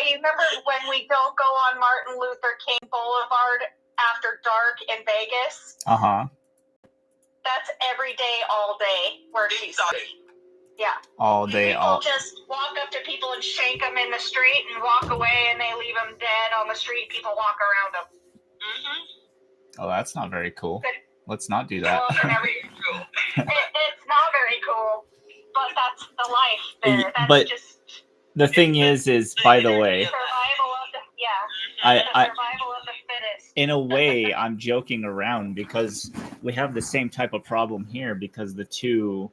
you remember when we don't go on Martin Luther King Boulevard after dark in Vegas? That's every day, all day, where she's sitting. Yeah. All day, people just walk up to people and shake them in the street and walk away, and they leave them dead on the street. People walk around them. Mm-hmm. Oh, that's not very cool. Let's not do that. It's not very cool, but that's the life there. That's but just... the thing is by the way, survival of the survival of the fittest. In a way, I'm joking around because we have the same type of problem here because the two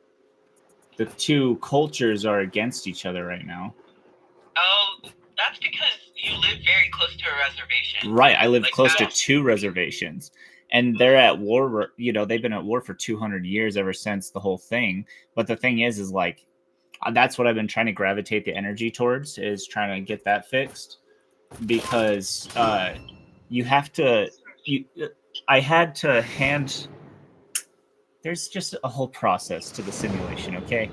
cultures are against each other right now. Oh, that's because you live very close to a reservation. Right, I live close to 2 reservations. And they're at war, they've been at war for 200 years ever since the whole thing. But the thing is like, that's what I've been trying to gravitate the energy towards, is trying to get that fixed. Because I had to hand... There's just a whole process to the simulation, okay?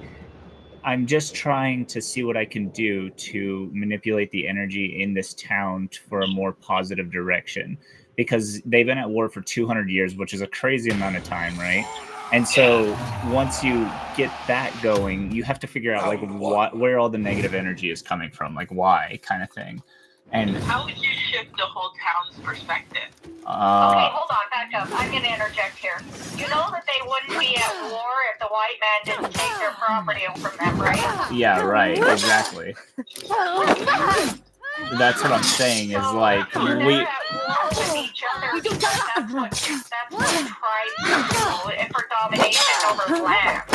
I'm just trying to see what I can do to manipulate the energy in this town for a more positive direction. Because they've been at war for 200 years, which is a crazy amount of time, right? And so once you get that going, you have to figure out like where all the negative energy is coming from, like why, kind of thing. And how would you shift the whole town's perspective? Okay, hold on, back up. I'm going to interject here. You know that they wouldn't be at war if the white man didn't take their property from them, right? Yeah, right, exactly. That's what I'm saying, is like, they're at war with each other because that's what tribes do for domination over land.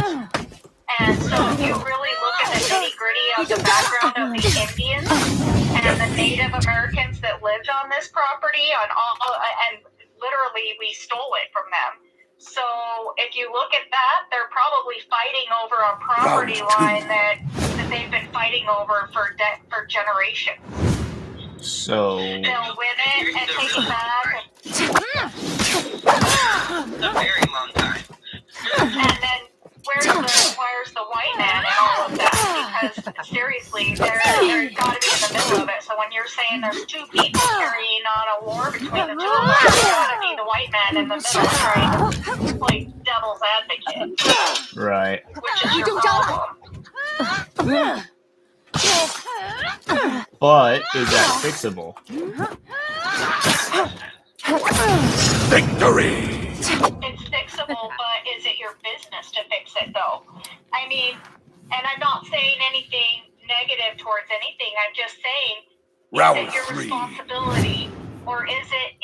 And so if you really look at the nitty-gritty of the background of the Indians and the Native Americans that lived on this property, and literally we stole it from them. So if you look at that, they're probably fighting over a property line that they've been fighting over for generations. So they'll win it and take it back. It's a very long time. And then where's the white man and all of that? Because seriously, they're got to be in the middle of it. So when you're saying there's 2 people carrying on a war between the 2 of them, there's got to be the white man in the middle trying to play devil's advocate. Right. Which is your problem. But is that fixable? Victory! It's fixable, but is it your business to fix it, though? I mean, and I'm not saying anything negative towards anything. I'm just saying, is it your responsibility, or is it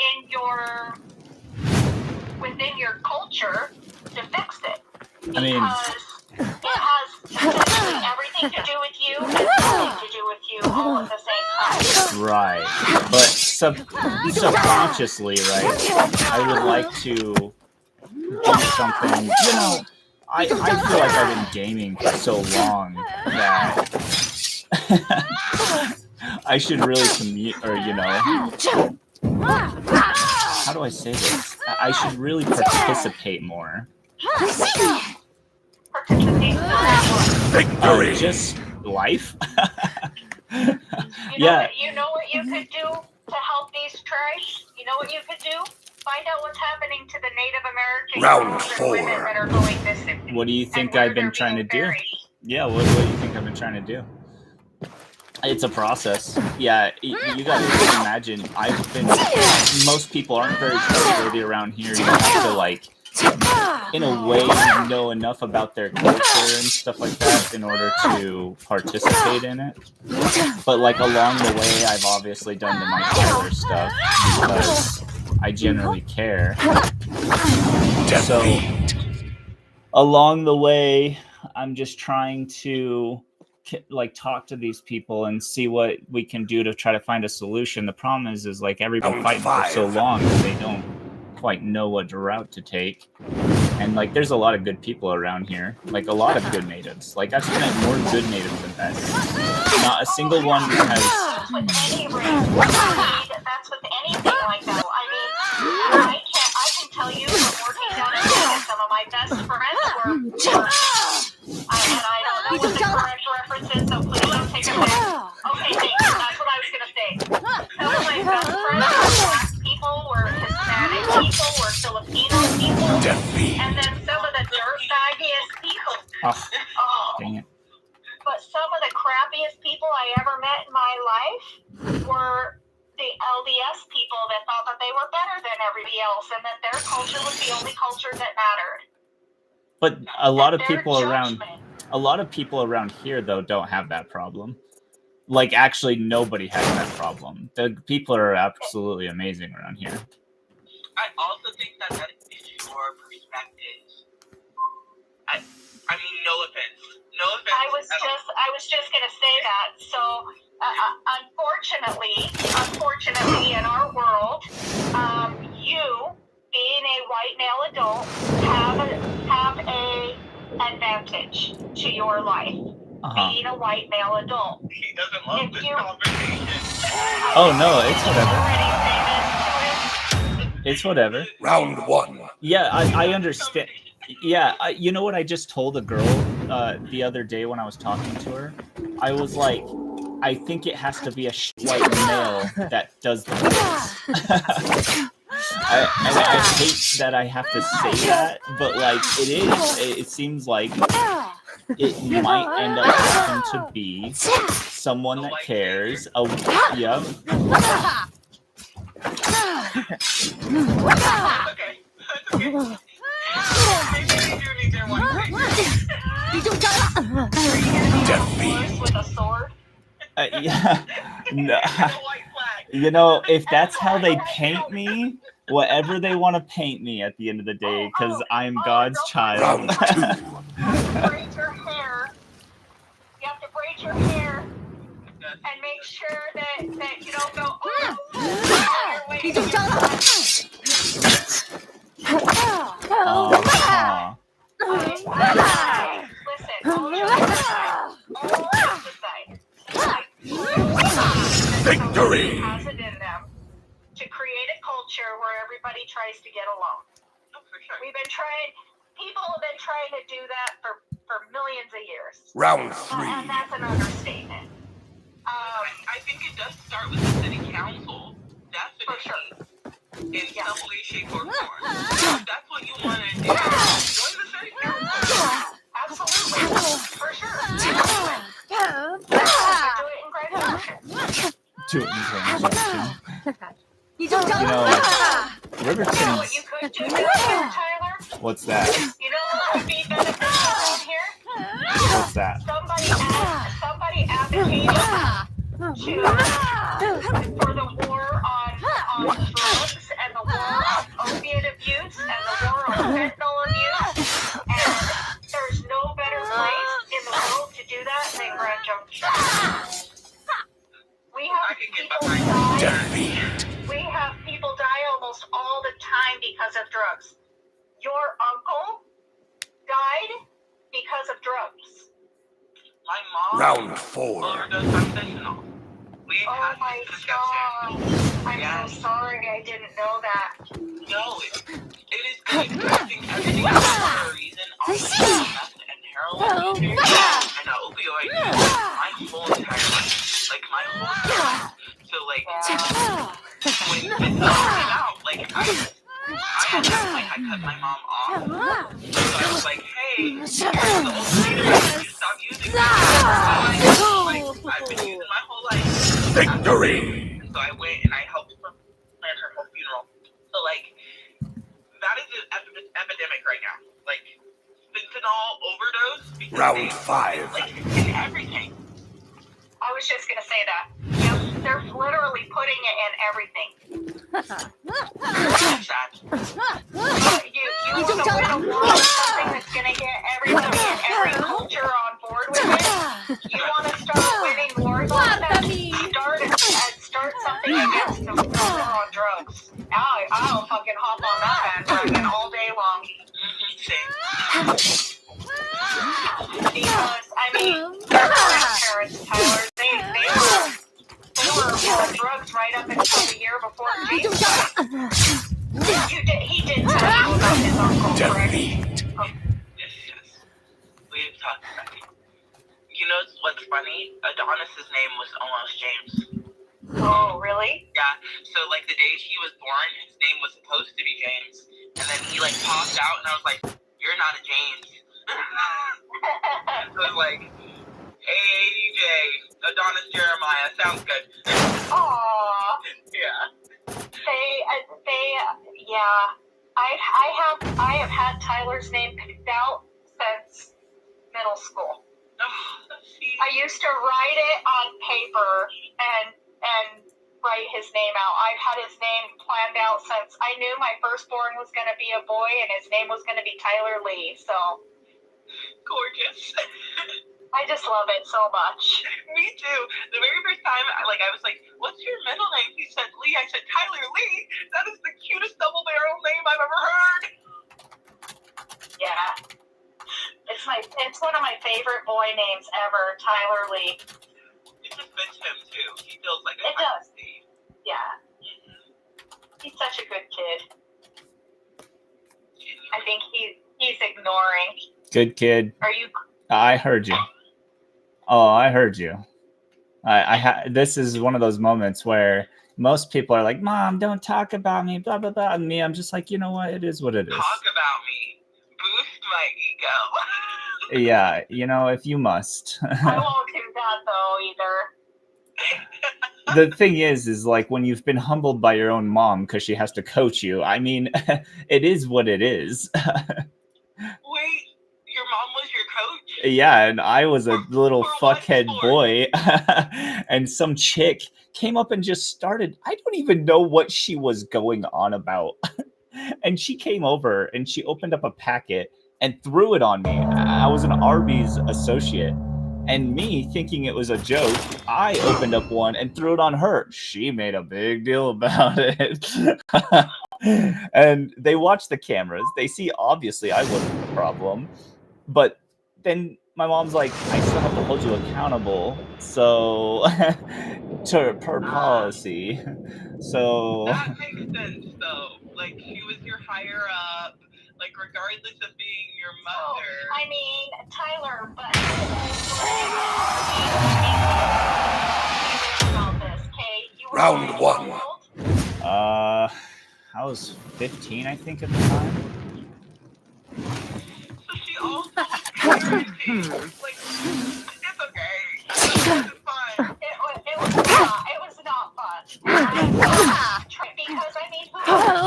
within your culture to fix it? Because it has everything to do with you and nothing to do with you all at the same time. Right. But subconsciously, right, I would like to do something, I feel like I've been gaming for so long that I should really how do I say this? I should really participate more. Victory! Just life. You know what you could do to help these tribes? You know what you could do? Find out what's happening to the Native American Round girls and women that are going missing. What do you think I've been trying to do? Yeah, what do you think I've been trying to do? It's a process. Yeah, you guys can imagine. Most people aren't very trustworthy around here. You have to, in a way, know enough about their culture and stuff like that in order to participate in it. But, along the way, I've obviously done the nice other stuff because I generally care. So, along the way, I'm just trying to talk to these people and see what we can do to try to find a solution. The problem is everybody's fighting for so long that they don't quite know what route to take. And there's a lot of good people around here, a lot of good natives. I've met more good natives than bad natives. Not a single one has. That's with any race. That's with anything like that. I mean, I can tell you from working down in Vegas, some of my best friends were and I don't know what the correct reference is, so please don't take it back. Okay, thanks. That's what I was going to Some of my best friends were black people, were Hispanic people, were Filipino people, and then some of the dirtbaggiest people. Oh, dang it. But some of the crappiest people I ever met in my life were the LDS people that thought that they were better than everybody else and that their culture was the only culture that mattered. But a lot of people around here though don't have that problem. Like actually nobody has that problem. The people are absolutely amazing around here. I also think that is your perspective. I mean, no offense. No offense. I was just gonna say that. So unfortunately, in our world, you being a white male adult have a advantage to your life. Being a white male adult. He doesn't love this conversation. Oh no, it's whatever. It's whatever. Round 1. Yeah, I understand. Yeah, you know what I just told a girl the other day when I was talking to her? I was like, I think it has to be a white male that does the voice. I hate that I have to say that, but like it is. It seems like it might end up having to be someone that cares. Oh, yep. Okay. Maybe you do need their one thing. With a sword? Yeah. No. You know, if that's how they paint me, whatever they want to paint me at the end of the day, because I'm God's child. Braid your hair. You have to braid your hair and make sure that you don't go. Victory! Has it in them to create a culture where everybody tries to get along. People have been trying to do that for millions of years. Round 3. And that's an understatement. I think it does start with the city council. Definitely. For sure. In some way, shape, or form. If that's what you want to do, join the city council. Absolutely. For sure. Do it in Grand Junction. Do it in Grand Junction. You know, Riverton's... What you could do here, Tyler? What's that? You know what would be beneficial around here? What's that? Somebody advocating for the war on drugs and the war on opiate abuse and the war on fentanyl abuse. And there's no better place in the world to do that than Grand Junction. We have people die. We have people die almost all the time because of drugs. Your uncle died because of drugs. My mom. Round 4. Overdosed on fentanyl. We had my this God. discussion. I'm so sorry I didn't know that. No, it is good. I think everything happens for a reason. Honestly, meth and heroin and opioid my whole entire life. Like, my whole entire life. So, like, when fentanyl came out, like, I cut my mom off. So I was like, hey, here's the opioid. Stop using it. I've been using my whole life. Victory! So I went and I helped her plan her whole funeral. So, like, that is an epidemic right now. Like, fentanyl overdose. Round 5. Like, in everything. I was just gonna say that. Yep, they're literally putting it in everything. That's sad. You want to win a war with something that's gonna get everybody and every culture on board with it? You want to start winning wars on that? Start something against the war on drugs. I'll fucking hop on that bandwagon all day long. Because, I mean, their grandparents, Tyler, they were on drugs right up until the year before Jesus died. He did tell you about his uncle, correct? Yes. We've talked about it. You know what's funny? Adonis's name was almost James. Oh, really? Yeah. So like the day he was born, his name was supposed to be James, and then he like popped out, and I was like, "You're not a James." So it was like AJ, Adonis Jeremiah. Sounds good. Aww. Yeah. Yeah. I have had Tyler's name picked out since middle school. Oh, see. I used to write it on paper and write his name out. I've had his name planned out since I knew my firstborn was going to be a boy and his name was going to be Tyler Lee. So Gorgeous. I just love it so much. Me too. The very first time, I was like, "What's your middle name?" He said Lee. I said Tyler Lee. That is the cutest double barrel name I've ever heard. Yeah. It's one of my favorite boy names ever, Tyler Lee. It just fits him too. He feels like It does. Steve. Yeah. He's such a good kid. I think he's ignoring. Good kid. Are you? I heard you. Oh, I heard you. This is one of those moments where most people are like, "Mom, don't talk about me," blah blah blah. And me, I'm just like, you know what? It is what it is. Talk about me. Boost my ego. Yeah, you know, if you must. I won't do that though either. The thing is like when you've been humbled by your own mom because she has to coach you. I mean, it is what it is. Wait, your mom was your coach? Yeah, and I was a little fuckhead boy, and some chick came up and just started. I don't even know what she was going on about. And she came over and she opened up a packet and threw it on me. I was an Arby's associate. And me thinking it was a joke, I opened up one and threw it on her. She made a big deal about it. And they watch the cameras. They see, obviously, I wasn't the problem. But then my mom's like, I still have to hold you accountable. So, per policy. So... That makes sense, though. Like, she was your higher up. Like, regardless of being your mother. Oh, I mean, Tyler, but about this, okay? You were Round how one. old? I was 15, I think, at the time. So she also parenting. Like, it's okay. It's fine. It was not fun. Because, I mean, who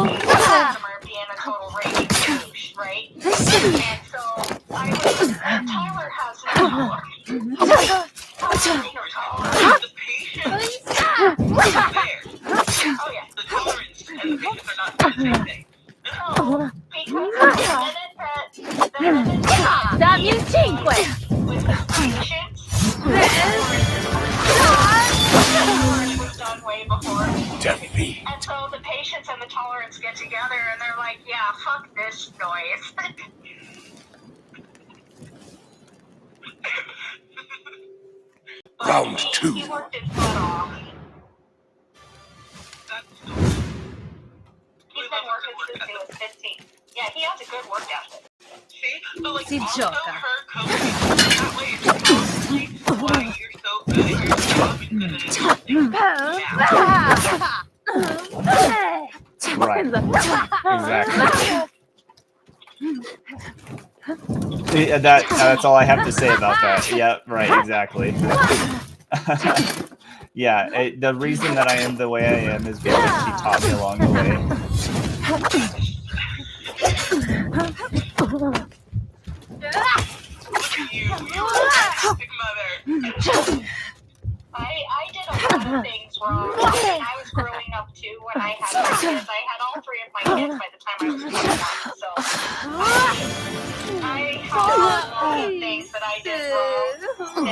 knows customer being a total raging douche, right? And so, Tyler has no tolerance. The patience is there. Oh, yeah. The tolerance and the patience are not the same thing. No, because the minute that with the patience, was done way before. Defeat. And so the patience and the tolerance get together and they're like, yeah, fuck this noise. Round two. He worked his butt off. That's He's been working since he was 15. Yeah, he has a good work ethic. See? So, like, Si also gioca. her coaching that way is probably why you're so good at your job and good at everything now. Right. Exactly. Yeah, that's all I have to say about that. Yeah, right, exactly. Yeah, the reason that I am the way I am is because she taught me along the way. Look at you. You're a fantastic mother. I did a lot of things wrong. And I was growing up too when I had my kids. I had all three of my kids by the time I was 21. So I had a lot of things that I did wrong.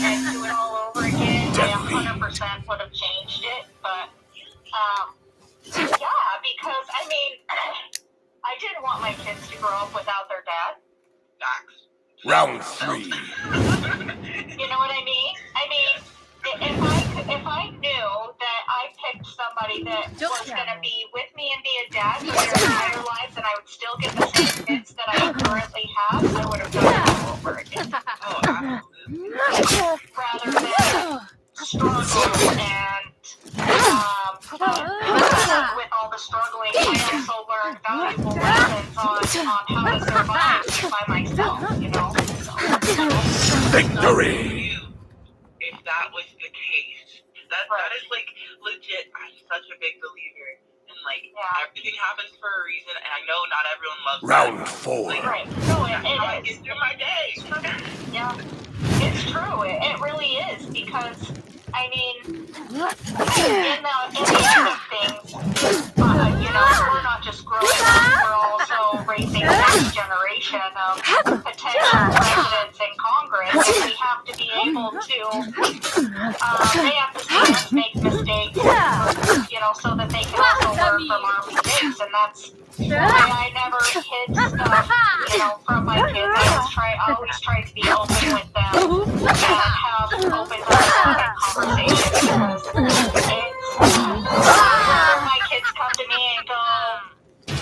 And do it all over again. I 100% would have changed it. But yeah, because I mean, I didn't want my kids to grow up without their dad. Facts. Round three. You know what I mean? I mean, if I knew that I picked somebody that was going to be with me and be a dad for their entire lives, and I would still get the same kids that I currently have, I would have done it all over again. Oh, absolutely. Rather than struggle and with all the struggling, I also learned valuable lessons on how to survive just by myself, you know? Victory! If that was the case. That is like legit. I'm such a big believer in like everything happens for a reason, and I know not everyone loves Round that. 4. Like, Right. No, that's how I it get is. through my day. Yeah. It's true. It really is because, I mean, in the end of things, you know, we're not just growing up, we're also raising the next generation of potential presidents in Congress, and we have to be able to, they have to see us make mistakes, you know, so that they can also learn from our mistakes, and that's why I never hid stuff, you know, from my kids. I always try to be open with them and have open dialogue and conversation because whenever my kids come to me and go,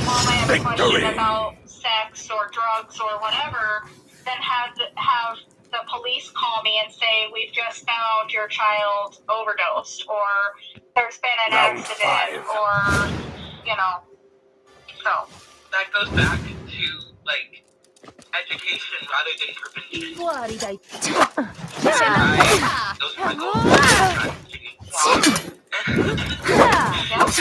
Mom, I have a question about sex or drugs or whatever, then have the police call me and say, we've just found your child overdosed, or there's been an accident, or, you know, so. That goes back to like education rather than prevention. Those are my goals. Because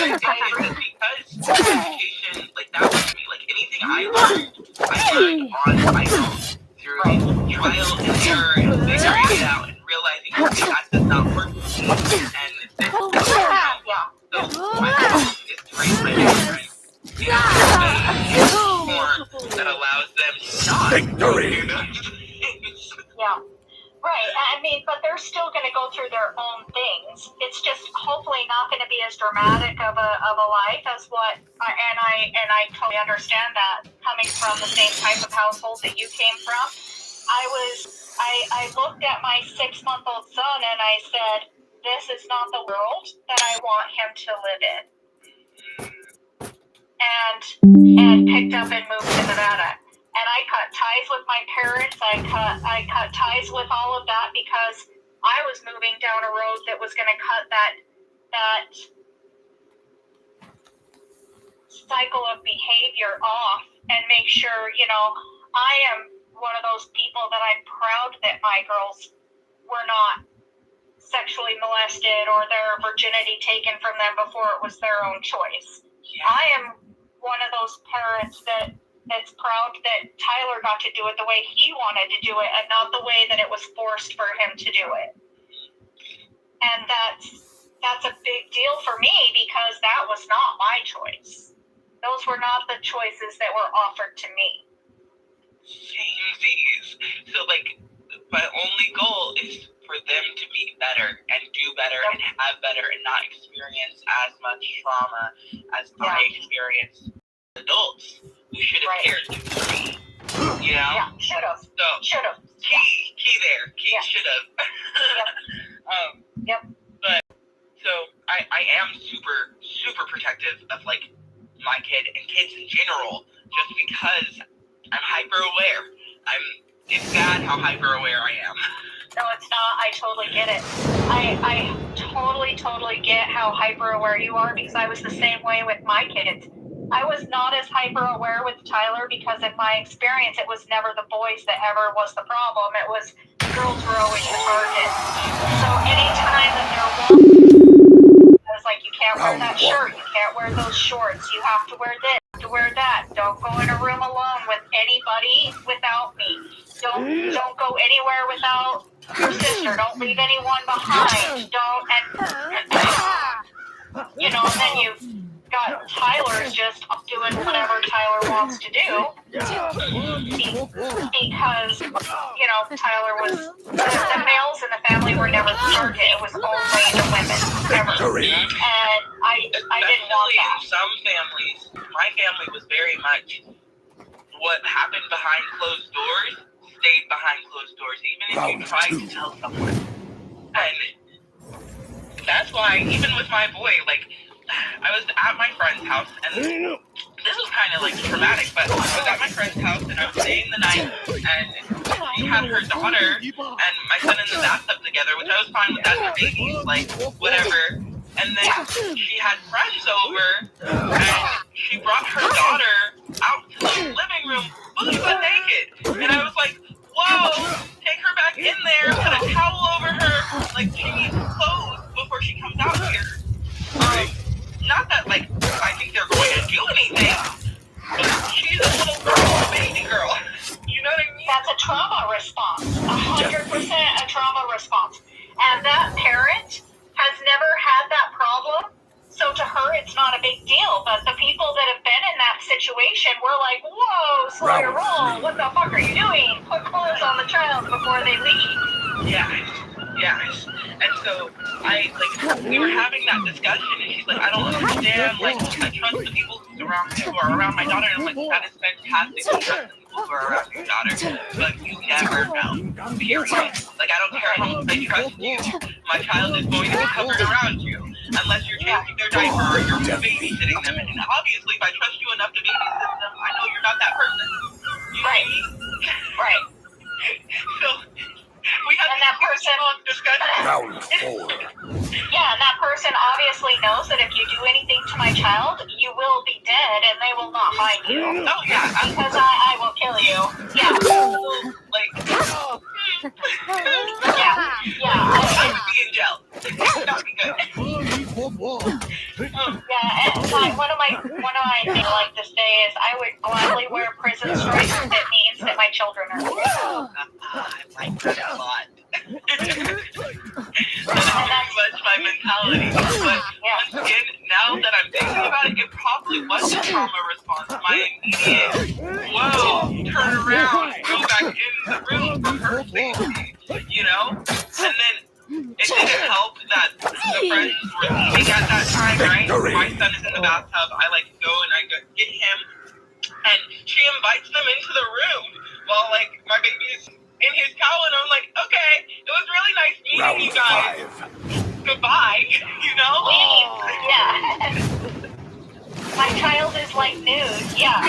education, like that was me. Like anything I learned on my own through trial and error and figuring it out and realizing okay, that does not work for me. And this so my goal is to raise my children in a form that allows them to not Victory! Yeah. Right. I mean, but they're still going to go through their own things. It's just hopefully not going to be as dramatic of a life as what. And I totally understand that coming from the same type of household that you came from. I looked at my 6-month-old son and I said, "This is not the world that I want him to live in." And picked up and moved to Nevada. And I cut ties with my parents. I cut ties with all of that because I was moving down a road that was going to cut that cycle of behavior off and make sure, you know, I am one of those people that I'm proud that my girls were not sexually molested or their virginity taken from them before it was their own choice. I am one of those parents that's proud that Tyler got to do it the way he wanted to do it and not the way that it was forced for him to do it. And that's a big deal for me because that was not my choice. Those were not the choices that were offered to me. Samesies. So like my only goal is for them to be better and do better and have better and not experience as much trauma as I experienced adults who should have cared for me. You know? Yeah, should have. So should have. Key there. Should have. But so I am super protective of like my kid and kids in general just because I'm hyper aware. It's sad how hyper aware I am. No, it's not. I totally get it. I totally get how hyper aware you are because I was the same way with my kids. I was not as hyper aware with Tyler because in my experience it was never the boys that ever was the problem. It was the girls were always the target. So anytime that there was like, you can't wear that shirt, you can't wear those shorts, you have to wear this, you have to wear that. Don't go in a room alone with anybody without me. Don't go anywhere without your sister. Don't leave anyone behind. You know, and then you've got Tyler's just doing whatever Tyler wants to do because, you know, Tyler was, the males in the family were never the target. It was only the women, ever. And I didn't want that. In some families, my family was very much what happened behind closed doors stayed behind closed doors, even if you tried to tell someone. And that's why, even with my boy, like, I was at my friend's house, and the this was kind of like traumatic, but I was at my friend's house and I was staying the night, and she had her daughter and my son in the bathtub together, which I was fine with that. They're babies, like whatever. And then she had friends over, and she brought her daughter out to the living room, fully butt naked. And I was like, whoa, take her back in there, put a towel over her, like she needs clothes before she comes out here. Not that, like, I think they're going to do anything, but she's a little girl, a baby girl. You know what I mean? That's a trauma response. 100% a trauma response. And that parent has never had that problem, so to her it's not a big deal. But the people that have been in that situation were like, whoa, slow your roll. What the fuck are you doing? Put clothes on the child before they leave. Yeah. And so we were having that discussion, and she's like, I don't understand, like, I trust the people who are around my daughter, and I'm like, that is fantastic to trust the people who are around your daughter, but you never know, period. Like, I don't care how much I trust you, my child is going to be covered around you, unless you're changing their diaper or you're babysitting them, and obviously, if I trust you enough to babysit them, I know you're not that person. You know what I mean? Right. So, we had and that person discussion. Round 4. Yeah, and that person obviously knows that if you do anything to my child, you will be dead, and they will not find you. Oh yeah, because I will kill you. Yeah. Like. I would be in jail. That would not be good. Yeah, and one of my things I like to say is I would gladly wear prison stripes if it means that my children are safe. I like that a lot. That's very much my mentality. But once again, now that I'm thinking about it, it probably was a trauma response. My immediate, whoa, turn around, go back in the room for her safety, you know? And then it didn't help that the friends were leaving at that time, right? My son is in the bathtub. I like go and I get him, and she invites them into the room while like my baby is in his towel, and I'm like, okay, it was really nice meeting you guys. 5. Goodbye, you know? Yeah. My child is like nude. Yeah.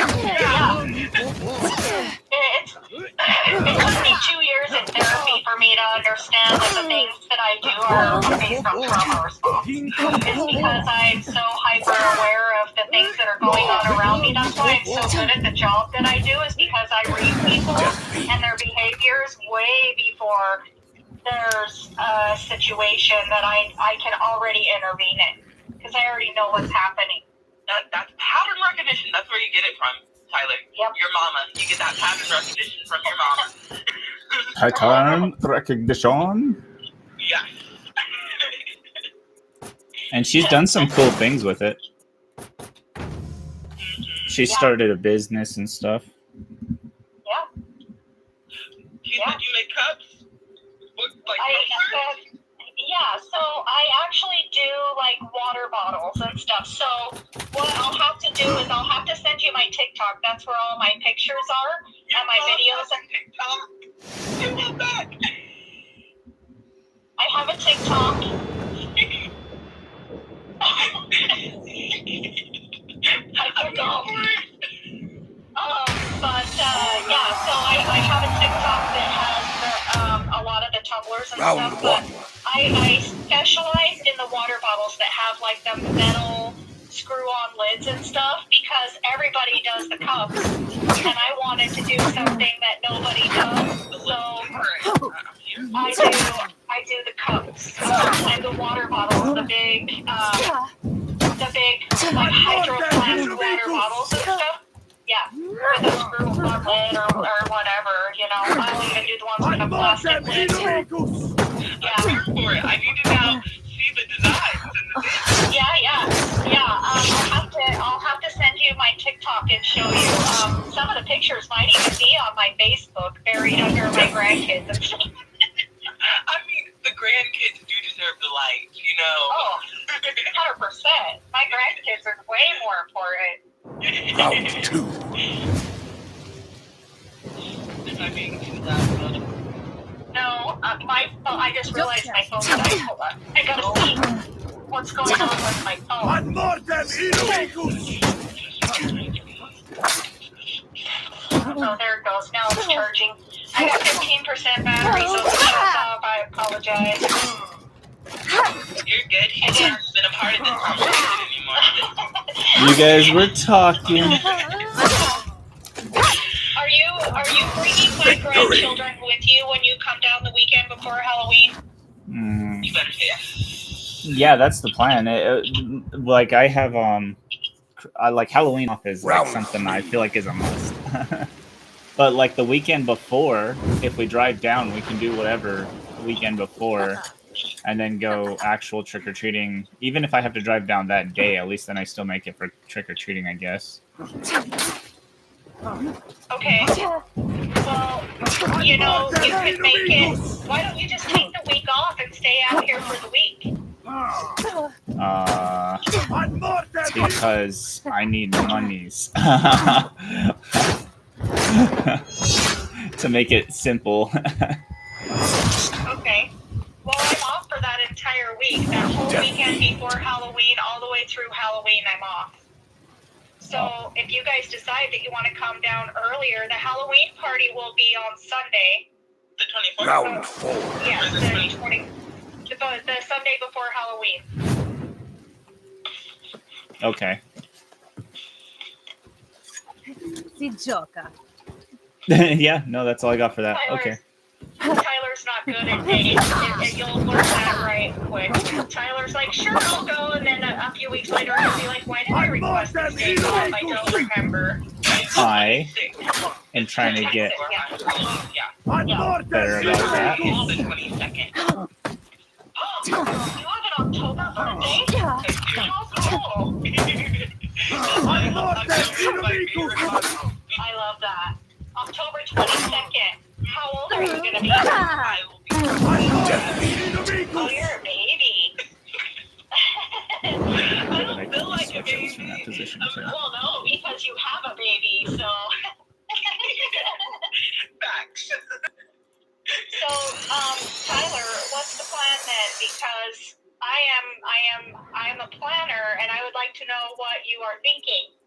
It took me 2 years in therapy for me to understand that the things that I do are based on trauma response. It's because I'm so hyper aware of the things that are going on around me. That's why I'm so good at the job that I do, is because I read people and their behaviors way before there's a situation that I can already intervene in, because I already know what's happening. That's pattern recognition. That's where you get it from, Tyler. Yep. Your mama. You get that pattern recognition from your mama. Pattern recognition. Yes. And she's done some cool things with it. She started a business and stuff. Yeah. She said you make cups? What, like yeah, so I actually do like water bottles and stuff. So what I'll have to do is I'll have to send you my TikTok. That's where all my pictures are and my videos. TikTok. You love that. I have a TikTok. I forgot. Yeah, so I have a TikTok that has a lot of the tumblers and stuff, but I specialize in the water bottles that have like the metal screw-on lids and stuff, because everybody does the cups, and I wanted to do something that nobody does, so I do the cups and the water bottles, the big like hydro flask water bottles and stuff. Yeah, with a screw-on lid or whatever, you know. I'll even do the ones with a plastic lid. Yeah. I'm here for it. I need to now see the designs and the things. Yeah. I'll have to send you my TikTok and show you. Some of the pictures might even be on my Facebook, buried under my grandkids and stuff. I mean, the grandkids do deserve the light, you know. Oh, 100%. My grandkids are way more important. Round 2. Am I being too loud? No, I just realized my phone died. Hold on. I gotta see what's going on with my phone. One more than Oh, there it goes. Now it's charging. I got 15% battery, so if it shuts off, I apologize. You're good. He's not been a part of this conversation anymore. You guys were talking. Are you bringing my grandchildren with you when you come down the weekend before Halloween? You better say yes. Yeah, that's the plan. Like I have like Halloween off is like something I feel like is a must. But like the weekend before, if we drive down, we can do whatever the weekend before, and then go actual trick or treating. Even if I have to drive down that day, at least then I still make it for trick or treating, I guess. Okay. Well, you know, you can make it. Why don't you just take the week off and stay out here for the week? Because I need monies. To make it simple. Okay. Well, I'm off for that entire week. That whole weekend before Halloween, all the way through Halloween, I'm off. So if you guys decide that you want to come down earlier, the Halloween party will be on Sunday. The 24th? Round 4. Yeah, the Sunday before Halloween. Okay. Si gioca. Yeah, no, that's all I got for that. Okay. Tyler's not good at dates. You'll learn that right quick. Tyler's like, sure, I'll go, and then a few weeks later, he'll be like, why did I request this date off? I don't remember. I am trying to get better about that. It's the 22nd. You have an October birthday? How cool. I love that. October 22nd. How old are you going to be? I will be. Oh, you're a baby. I don't feel like a baby. From that position, too. Well, no, because you have a baby, so. Facts. So, Tyler, what's the plan then? Because I am a planner, and I would like to know what you are thinking.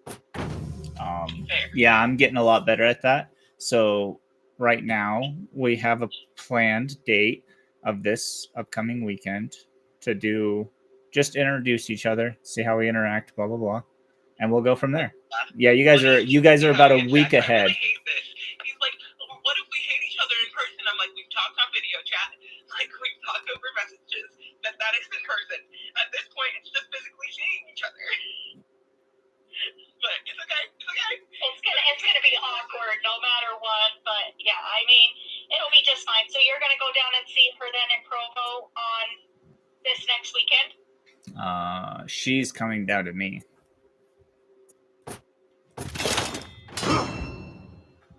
Yeah, I'm getting a lot better at that. So right now we have a planned date of this upcoming weekend to do just introduce each other, see how we interact, blah blah blah, and we'll go from there. Yeah, you guys are about a week ahead. I really hate this. He's like, what if we hate each other in person? I'm like, we've talked on video chat, like we've talked over messages. That is in person. At this point, it's just physically seeing each other. But it's okay. It's okay. It's gonna be awkward no matter what, but yeah, I mean, it'll be just fine. So you're gonna go down and see her then in Provo on this next weekend? She's coming down to me.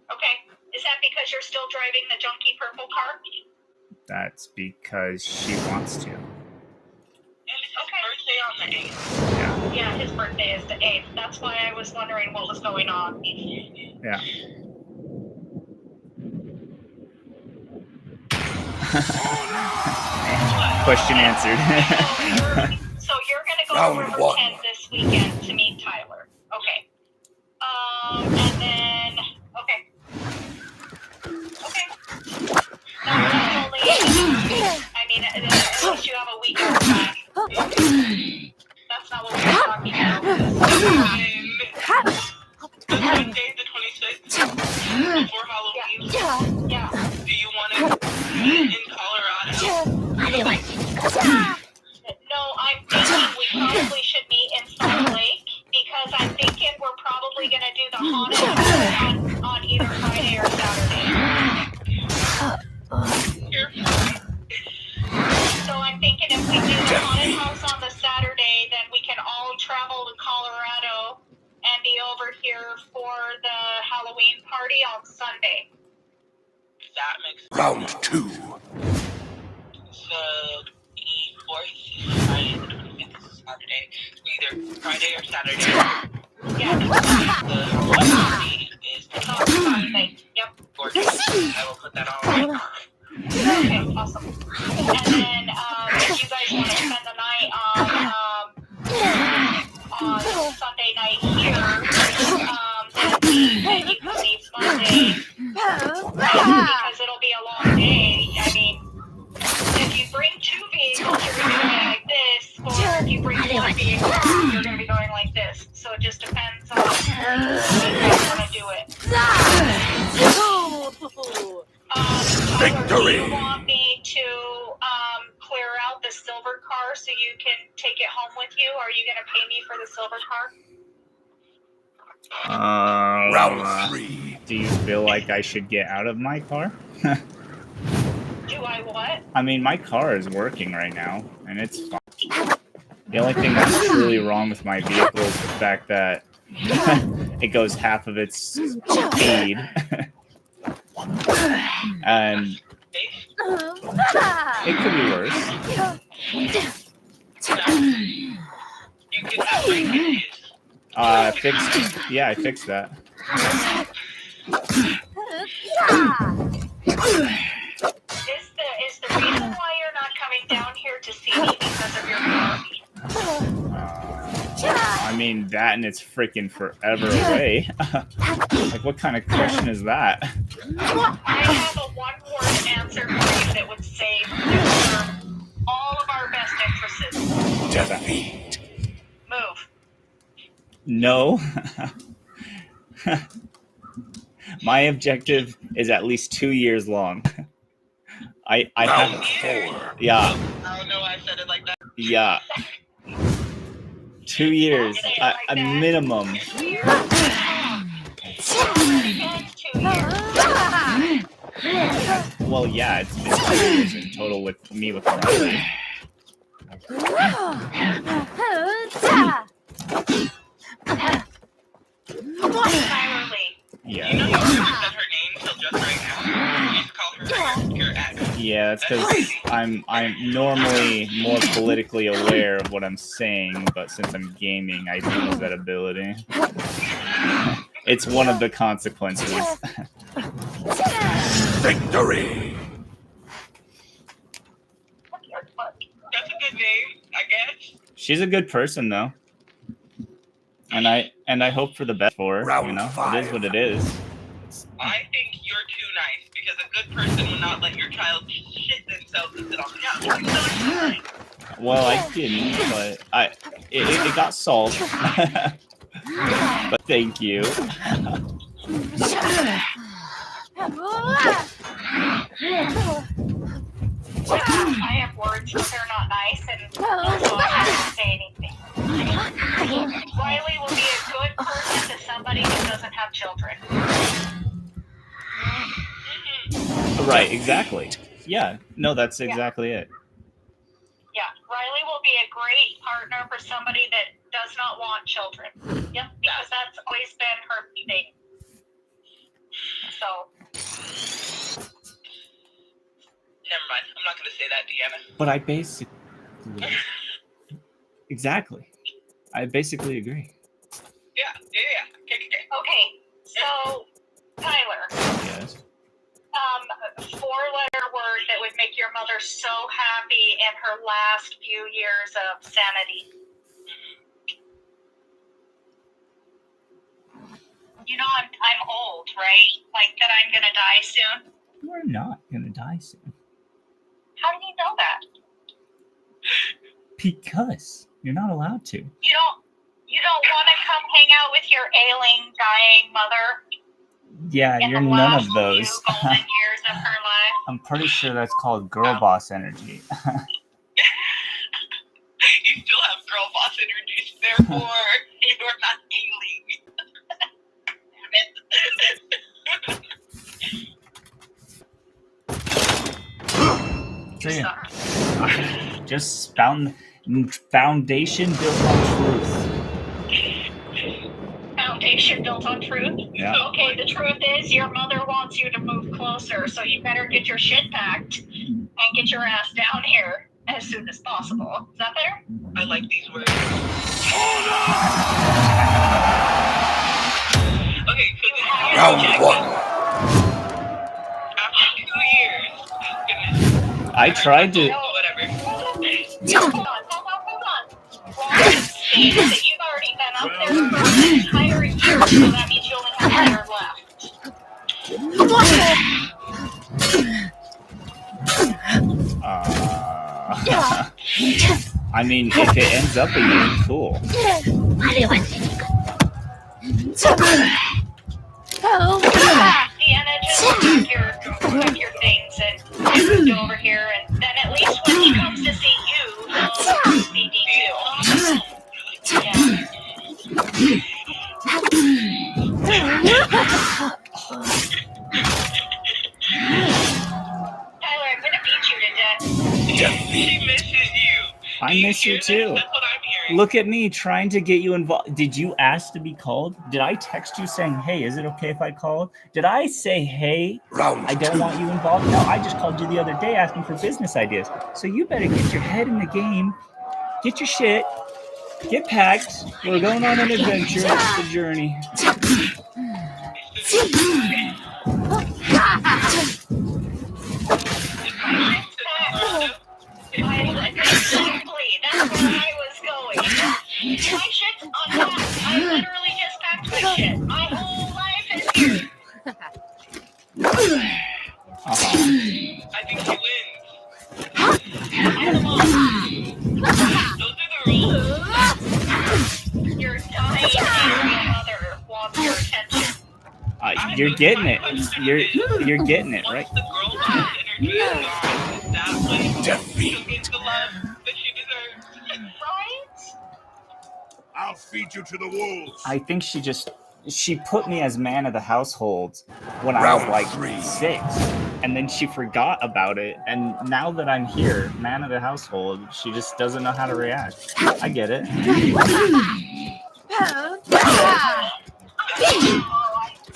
Okay. Is that because you're still driving the junky purple car? That's because she wants to. And it's his birthday on the 8th. Yeah, his birthday is the 8th. That's why I was wondering what was going on. Yeah. Question answered. So you're going to go Round to River 1. 10 this weekend to meet Tyler. Okay. And then, okay. That's only, I mean, at least you have a week off back. That's not what we were talking about. The Sunday, the 26th, before Halloween. Yeah. Do you want to be in Colorado? No, I'm thinking we probably should meet in Salt Lake because I'm thinking we're probably going to do the haunted house on either Friday or Saturday. So I'm thinking if we do the haunted house on the Saturday, then we can all travel to Colorado and be over here for the Halloween party on Sunday. That makes sense. Round 2. So, the 4th is Friday, the 25th is Saturday. Either Friday or Saturday. Yeah. The Halloween party is It's on Sunday. Yep. gorgeous. I will put that on right now. Okay, awesome. And then if you guys want to spend the night on Sunday night here, then you can leave Monday, because it'll be a long day. I mean, if you bring 2 vehicles, you're going to be going like this, or if you bring 1 vehicle, you're going to be going like this. So it just depends on how you want to do it. Victory! Do you want me to clear out the silver car so you can take it home with you, or are you going to pay me for the silver car? Round 3. Do you feel like I should get out of my car? Do I what? I mean, my car is working right now, and it's fine. The only thing that's truly wrong with my vehicle is the fact that it goes half of its speed. And it could be worse. You can have breakages. I fixed that. Is the reason why you're not coming down here to see me because of your car? I mean, that and it's freaking forever away. Like, what kind of question is that? I have a one-word answer for you that would save all of our best interests. Defeat. Move. No. My objective is at least 2 years long. I Round have, 4. yeah, I don't know why I said it like that. yeah. 2 years, a minimum. 2 years. 2 years. Well, yeah, it's been 2 years in total with me with Riley. Tyler Lee. Yeah. You know you never said her name till just right now. You used to call her your ex. Yeah, that's because I'm normally more politically aware of what I'm saying, but since I'm gaming, I lose that ability. It's one of the consequences. Victory! That's a good name, I guess. She's a good person, though, and I hope for the best for her. Round You know, 5. it is what it is. I think you're too nice because a good person would not let your child shit themselves and sit on the couch. So it's fine. Well, I didn't, but it got solved. But thank you. I have words, but they're not nice, and also I can't say anything. Riley will be a good person to somebody who doesn't have children. Right, exactly. Yeah, no, that's exactly it. Yeah, Riley will be a great partner for somebody that does not want children. Yep, because that's always been her thing. So, Never mind. I'm not going to say that, Deanna. But I basically... Exactly. I basically agree. Yeah. okay, so, Tyler, Yes. 4-letter word that would make your mother so happy in her last few years of sanity. You know, I'm old, right? Like that I'm gonna die soon. We're not gonna die soon. How do you know that? Because you're not allowed to. You don't want to come hang out with your ailing, dying mother Yeah, in you're the none last of those. few golden years of her life. I'm pretty sure that's called girl boss energy. You still have girl boss energies, therefore you're not ailing. So, yeah. Just foundation built on truth. Foundation built on truth? Yeah. Okay, the truth is your mother wants you to move closer, so you better get your shit packed and get your ass down here as soon as possible. Is that better? I like these words. Okay, so this is your Round objective. 1. After 2 years, goodness. I tried to. Whatever. Hold on. Well, states that you've already been up there for an entire year, so that means you only have a year left. I mean, if it ends up a you, cool. Deanna, just pack your things and moved over here, and then at least when he comes to see you, he'll be speaking too. Yeah. Tyler, I'm gonna beat you to death. She misses you. I miss you too. That's what I'm hearing. Look at me trying to get you involved. Did you ask to be called? Did I text you saying, hey, is it okay if I call? Did I say, hey, I don't want you involved? No, I just called you the other day asking for business ideas. So you better get your head in the game, get your shit, get packed. We're going on an adventure. It's the journey. Exactly, that's where I was going. My shit's unpacked. I literally just packed my shit. My whole life is here. I think she wins. Those are the rules. Your dying alien mother wants your attention. You're getting it. You're getting it, right? Once the girl boss energy is gone, that way Defeat. she'll get the love that she deserves. Right? I'll feed you to the wolves. I think she put me as man of the household when I was Round like 3. 6, and then she forgot about it, and now that I'm here, man of the household, she just doesn't know how to react. I get it.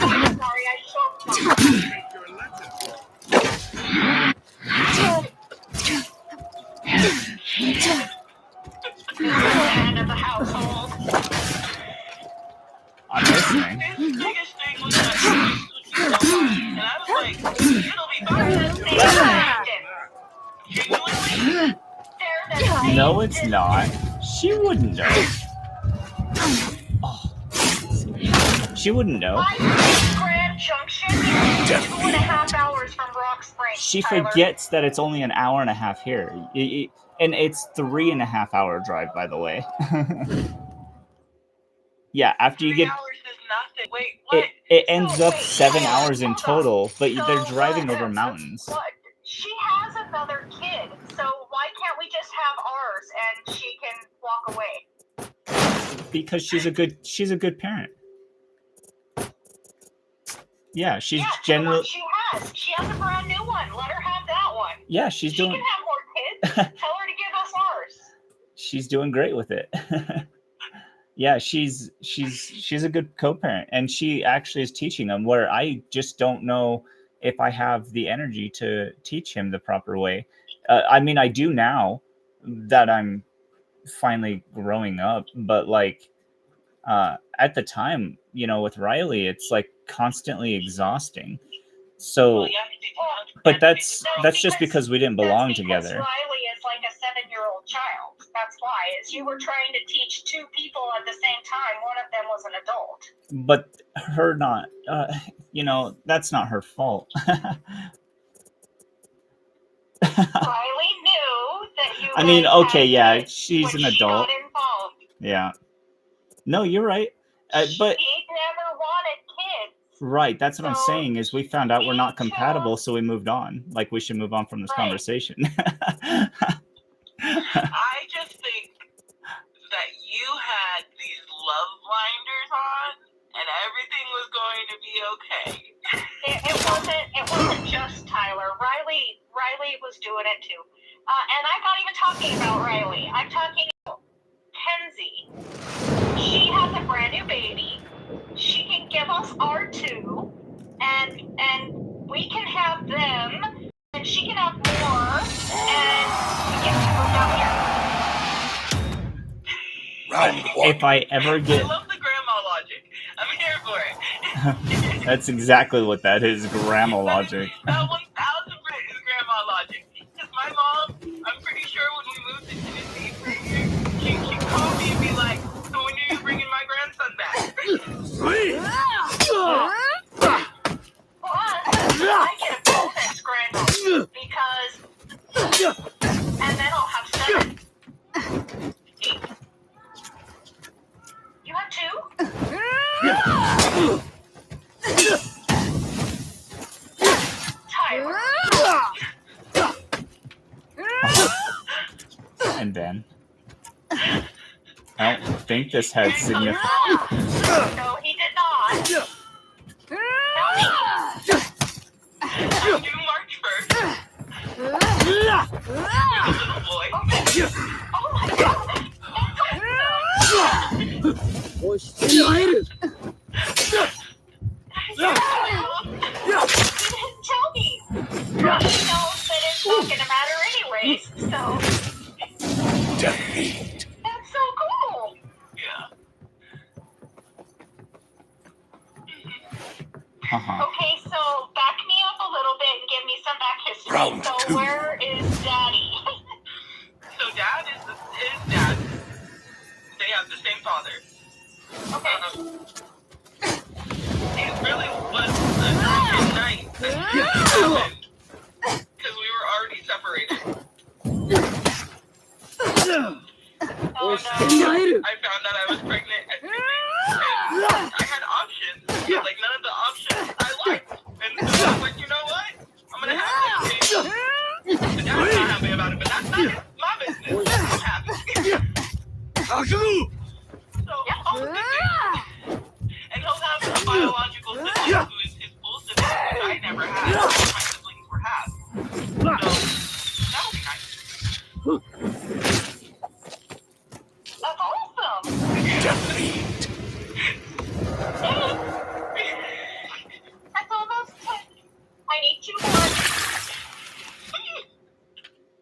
I'm sorry, I choked myself. Man of the household. I'm listening. His biggest thing was that he was so fine. And I was like, it'll be fine. Genuinely? No, it's not. She wouldn't know. Oh. She wouldn't know. Grand Junction is 2.5 hours from Rock Springs. She Tyler. forgets that it's only an hour and a half here. And it's 3.5 hour drive, by the way. Yeah, after you 3 get... hours is nothing. Wait, what? It ends up wait, 7 hold hours in on. total, but So they're driving what? over mountains. What? She has another kid, so why can't we just have ours and she can walk away? Because she's a good parent. Yeah, she's Yeah, generally... She has a brand new one. Let her have that one. Yeah, she's She doing... can have more kids. Tell her to give us ours. She's doing great with it. Yeah, she's a good co-parent, and she actually is teaching him, where I just don't know if I have the energy to teach him the proper way. I mean, I do now that I'm finally growing up, but like at the time, you know, with Riley, it's like constantly exhausting. So, Well, yeah, but that's just because we didn't belong That's because together. Riley is like a 7-year-old child. That's why. Is you were trying to teach 2 people at the same time. One of them was an adult. But her not, you know, that's not her fault. Riley knew that you. I mean, guys okay, had yeah, kids she's when an she adult. got involved. Yeah. No, you're right. But She never wanted kids. right, that's what I'm So, saying, is we found out we're not we compatible, chose- so we moved on. Like, we should move on from this Right. conversation. I just think that you had these love blinders on, and everything was going to be okay. It wasn't just Tyler. Riley was doing it too. And I'm not even talking about Riley. I'm talking about Kenzie. She has a brand new baby. She can give us our 2, and we can have them, and she can have more, and we get to move down here. Round 1. If I ever I get... love the grandma logic. I'm here for it. That's exactly what that is, grandma logic. That 1,000% is grandma logic. Because my mom, I'm pretty sure when we moved to Tennessee for a year, she'd call me and be like, so when are you bringing my grandson back? But I get a bonus grandma because, and then I'll have 7. And then I don't think this had significant. No, he did not. I'm due March 1st. With a little boy. Oh my god! He didn't tell me. But he knows that it's not gonna matter anyways, so Defeat. that's so cool. Yeah. Okay, so back me up a little bit and give me some back history. Round So two. where is Daddy? So dad is dad. They have the same father. Okay. It really was a drunken night because we were already separated. Oh no. I found out I was pregnant at 2 weeks, and I had options. Like none of the options I liked, and so I was like, you know what? I'm gonna have this kid. The dad's not happy about it, but that's not my business. I'm happy. So all the good things. And he'll have a biological sibling who is his full sibling, which I never had. All my siblings were half. So that'll be nice. That's awesome. Defeat. That's almost 10. I need 2 more.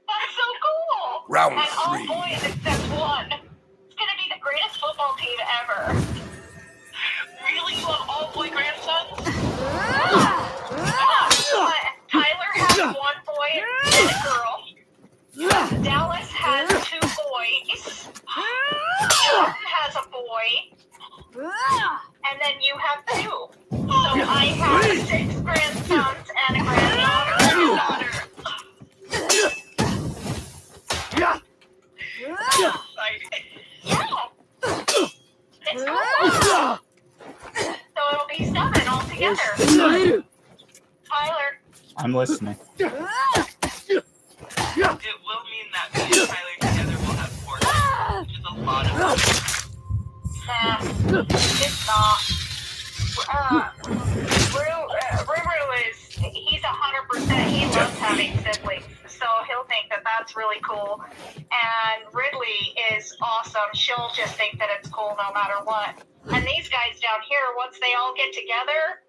That's so cool. Round And all 3. boys except one. It's gonna be the greatest football team ever. Really? You have all boy grandsons? Tyler has 1 boy and a girl. Dallas has 2 boys. Jordan has a boy. And then you have 2. So I have 6 grandsons and a granddaughter. Exciting. Yeah. It's cool. So it'll be 7 altogether. Tyler. I'm listening. It will mean that me and Tyler together will have 4 kids, which is a lot of fun. Nah, it's not. Ruru he's 100%, he loves having siblings, so he'll think that that's really cool. And Ridley is awesome. She'll just think that it's cool no matter what. And these guys down here, once they all get together,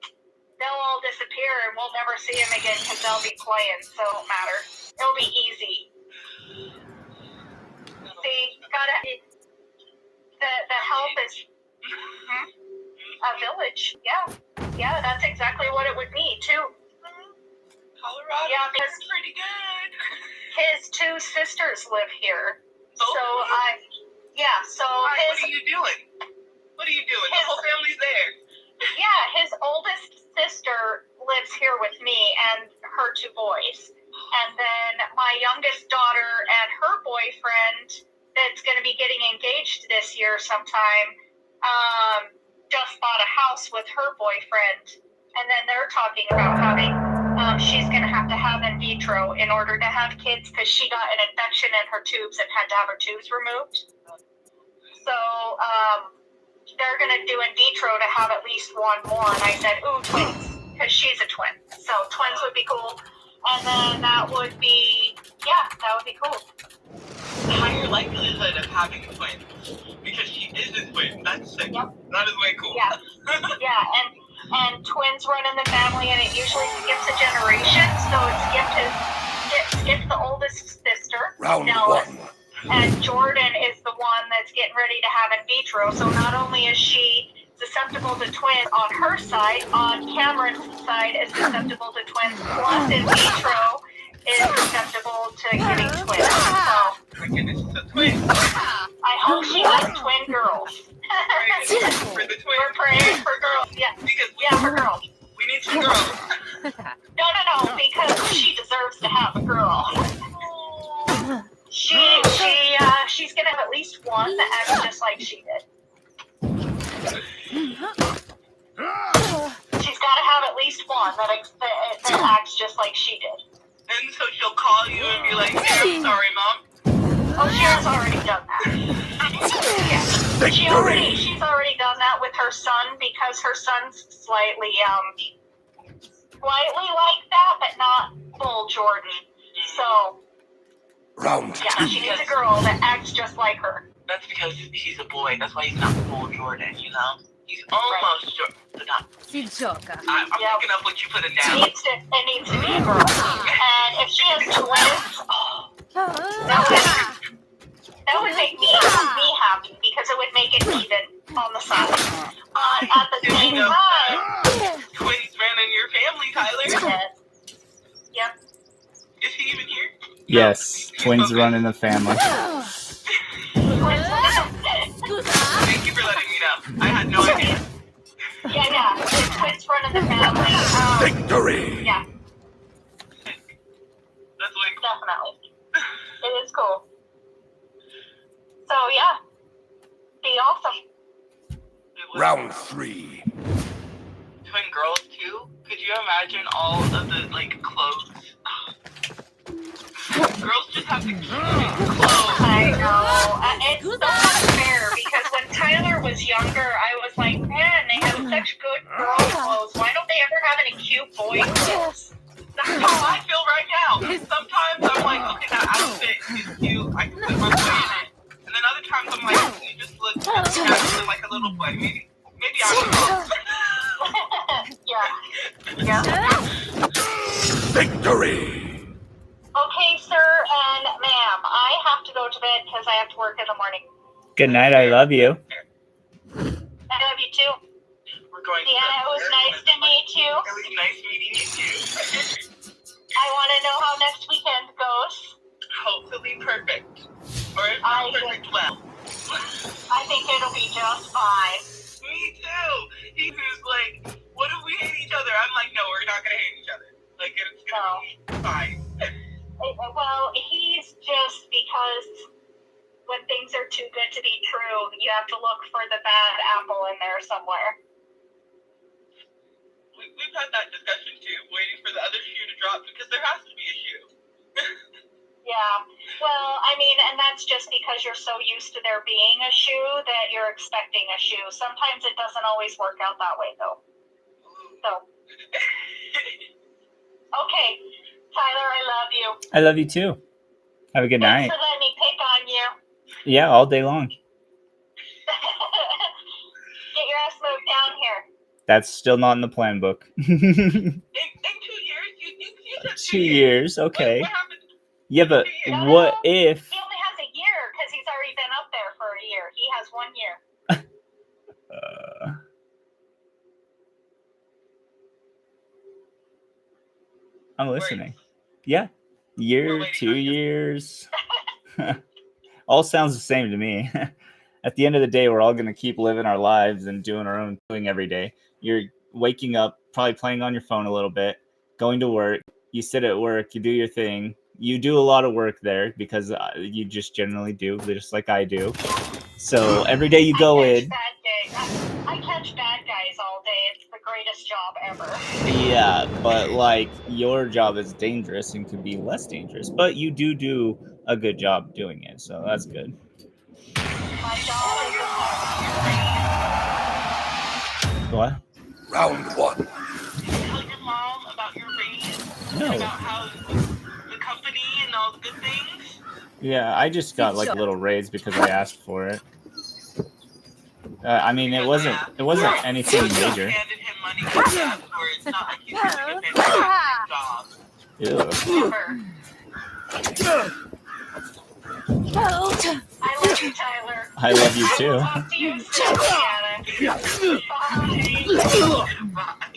they'll all disappear and we'll never see them again because they'll be playing, so it won't matter. It'll be easy. See, the help is a village. Yeah, that's exactly what it would be too. Colorado Yeah, is pretty good. His 2 sisters live here. Both So of you? so Why, his what are you doing? What are you doing? The whole family's there. his oldest sister lives here with me and her 2 boys. And then my youngest daughter and her boyfriend that's going to be getting engaged this year sometime just bought a house with her boyfriend. And then they're talking about having, she's going to have in vitro in order to have kids because she got an infection in her tubes and had to have her tubes removed. So they're going to do in vitro to have at least 1 more. And I said, ooh, twins, because she's a twin. So twins would be cool. And then that would be cool. Higher likelihood of having twins because she is a twin. That's sick. Yep. That is way cool. Yeah. Yeah, and twins run in the family, and it usually skips a generation. So it skips the oldest sister, Round Dallas, 1. and Jordan is the one that's getting ready to have in vitro. So not only is she susceptible to twins on her side, on Cameron's side is susceptible to twins, plus in vitro is susceptible to getting twins. So My goodness, it's a twin. I hope she has twin girls. Praying for the twins. We're praying for girls. Yeah, Because for girls. we need some girls. No, because she deserves to have a girl. She's gonna have at least one that acts just like she did. She's gotta have at least one that acts just like she did. And so she'll call you and be like, hey, I'm sorry, Mom. Oh, she has already done that. Yeah. She's already done that with her son because her son's slightly like that, but not full Jordan. So Round yeah, two. she needs a girl that acts just like her. That's because he's a boy. That's why he's not full Jordan, you know? He's almost Jordan. Si gioca. I'm picking up what you put it It down. needs to be a girl. And if she has twins, that would make me happy because it would make it even on the side. At the same time, Twins ran in your family, Tyler. Yep. Is he even here? Yes, twins run in the family. Thank you for letting me know. I had no idea. Yeah. The twins run in the family. Victory! Yeah, That's way cool. definitely. It is cool. So yeah, be awesome. Round three. Twin girls too? Could you imagine all of the like clothes? Girls just have the cutest clothes. I know. It's so unfair because when Tyler was younger, I was like, man, they have such good girl clothes. Why don't they ever have any cute boy clothes? That's how I feel right now. Sometimes I'm like, okay, that outfit is cute. I can put my boy in it. And then other times I'm like, you just look naturally like a little boy. Maybe I'm wrong. Yeah. Victory! Okay, sir and ma'am, I have to go to bed because I have to work in the morning. Good night. I love you. I love you too. We're going to Deanna, it was nice to meet you. It was nice meeting you too. I want to know how next weekend goes. Hopefully perfect. Or if I not perfect, well. I think it'll be just fine. Me too. He's like, what if we hate each other? I'm like, no, we're not gonna hate each other. Like, it's gonna be fine. Well, he's just because when things are too good to be true, you have to look for the bad apple in there somewhere. We've had that discussion too, waiting for the other shoe to drop because there has to be a shoe. Yeah. Well, I mean, and that's just because you're so used to there being a shoe that you're expecting a shoe. Sometimes it doesn't always work out that way, though. So. Okay. Tyler, I love you. I love you too. Have a good night. Thanks for letting me pick on you. Yeah, all day long. Get your ass moved down here. That's still not in the plan book. In 2 years, you said 2 years, okay. What happened? Yeah, but what if... He only has a year because he's already been up there for a year. He has 1 year. I'm listening. Yeah. Year, 2 years. All sounds the same to me. At the end of the day, we're all going to keep living our lives and doing our own thing every day. You're waking up, probably playing on your phone a little bit, going to work. You sit at work, you do your thing. You do a lot of work there because you just generally do, just like I do. So every day you go in. I catch bad guys all day. It's the greatest job ever. Yeah, but like your job is dangerous and could be less dangerous, but you do a good job doing it, so that's good. My job is What? Round one. Tell your mom about your raise. No. About how the company and all the good things. Yeah, I just got like a little raise because I asked for it. I mean, it wasn't anything major. Handed him money because he asked for it. It's not like he's doing a fantastic job. Ew. I love you, Tyler. I love you too. Talk to you soon, Bye.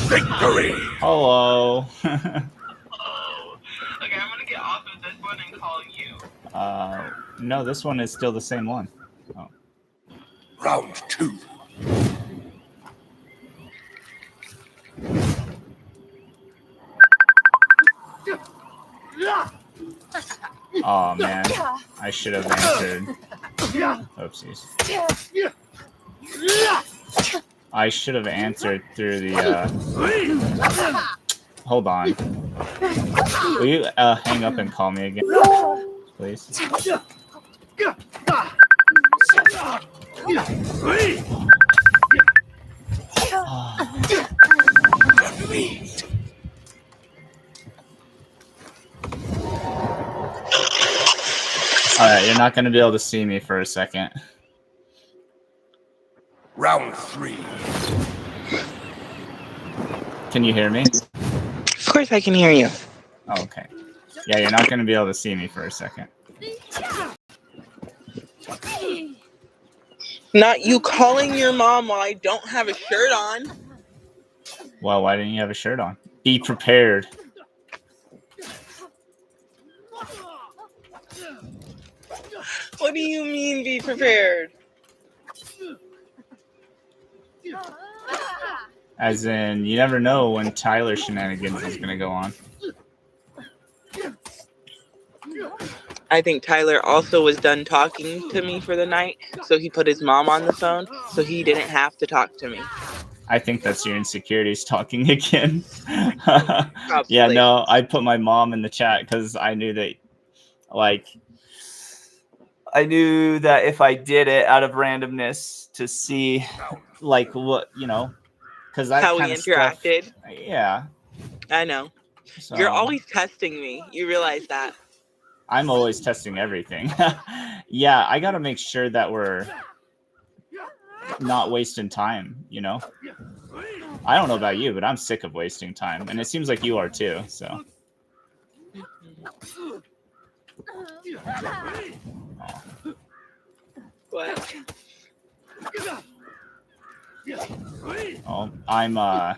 Victory! Hello. Oh. Okay, I'm gonna get off of this one and call you. No, this one is still the same one. Oh. Round two. Oh man, I should have answered. Oopsies. I should have answered through the. Hold on. Will you hang up and call me again, please? Alright, you're not going to be able to see me for a second. Round 3. Can you hear me? Of course I can hear you. Oh, okay. Yeah, you're not going to be able to see me for a second. Not you calling your mom while I don't have a shirt on. Well, why didn't you have a shirt on? Be prepared. What do you mean be prepared? As in, you never know when Tyler shenanigans is going to go on. I think Tyler also was done talking to me for the night, so he put his mom on the phone so he didn't have to talk to me. I think that's your insecurities talking again. Probably. Yeah, no, I put my mom in the chat because I knew that, I knew that if I did it out of randomness to see, what, because that How we kind of stuff. interacted. Yeah. I know. So, You're always testing me. You realize that. I'm always testing everything. Yeah, I got to make sure that we're not wasting time, I don't know about you, but I'm sick of wasting time. And it seems like you are too, so. What? Oh, I'm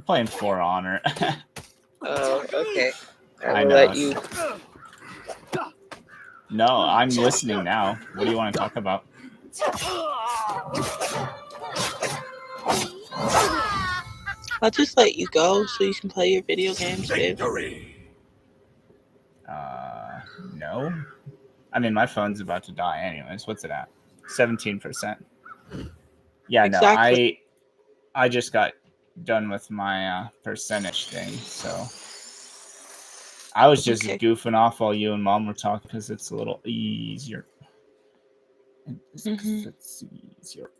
playing For Honor. Oh, okay. I I will know. let you. No, I'm listening now. What do you want to talk about? I'll just let you go so you can play your video games, babe. Victory! No. I mean, my phone's about to die anyways. What's it at? 17%. Yeah, Exactly. no, I just got done with my percentage thing, so I was just Okay. goofing off while you and Mom were talking because it's a little easier. It's easier.